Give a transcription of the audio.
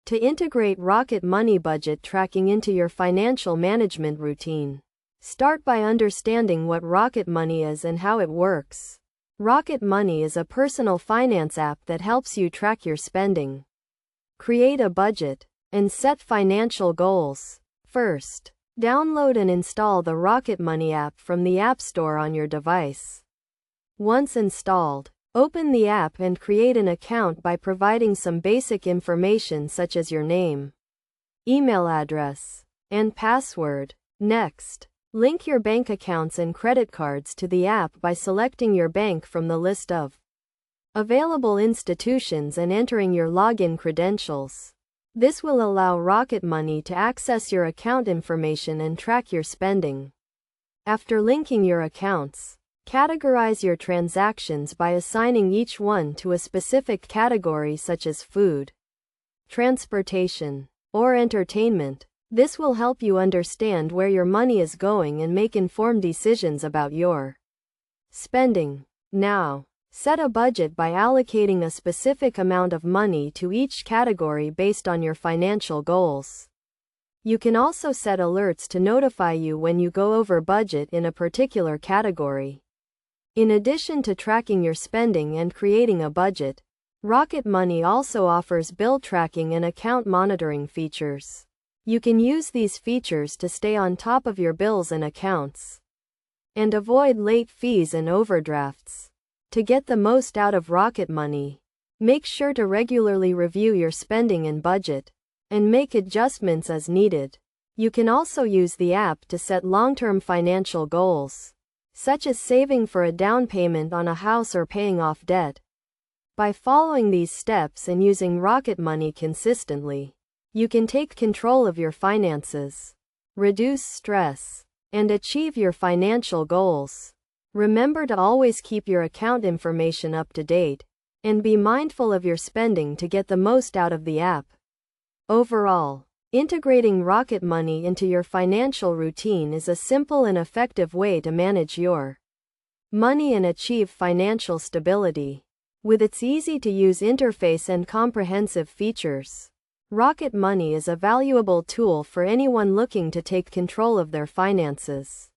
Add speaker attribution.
Speaker 1: To integrate Rocket Money budget tracking into your financial management routine, start by understanding what Rocket Money is and how it works. Rocket Money is a personal finance app that helps you track your spending, create a budget, and set financial goals. First, download and install the Rocket Money app from the App Store on your device. Once installed, open the app and create an account by providing some basic information such as your name, email address, and password. Next, link your bank accounts and credit cards to the app by selecting your bank from the list of available institutions and entering your login credentials. This will allow Rocket Money to access your account information and track your spending. After linking your accounts, categorize your transactions by assigning each one to a specific category such as food, transportation, or entertainment. This will help you understand where your money is going and make informed decisions about your spending. Now, set a budget by allocating a specific amount of money to each category based on your financial goals. You can also set alerts to notify you when you go over budget in a particular category. In addition to tracking your spending and creating a budget, Rocket Money also offers bill tracking and account monitoring features. You can use these features to stay on top of your bills and accounts, and avoid late fees and overdrafts. To get the most out of Rocket Money, make sure to regularly review your spending and budget, and make adjustments as needed. You can also use the app to set long-term financial goals, such as saving for a down payment on a house or paying off debt. By following these steps and using Rocket Money consistently, you can take control of your finances, reduce stress, and achieve your financial goals. Remember to always keep your account information up to date, and be mindful of your spending to get the most out of the app. Overall, integrating Rocket Money into your financial routine is a simple and effective way to manage your money and achieve financial stability. With its easy-to-use interface and comprehensive features, Rocket Money is a valuable tool for anyone looking to take control of their finances.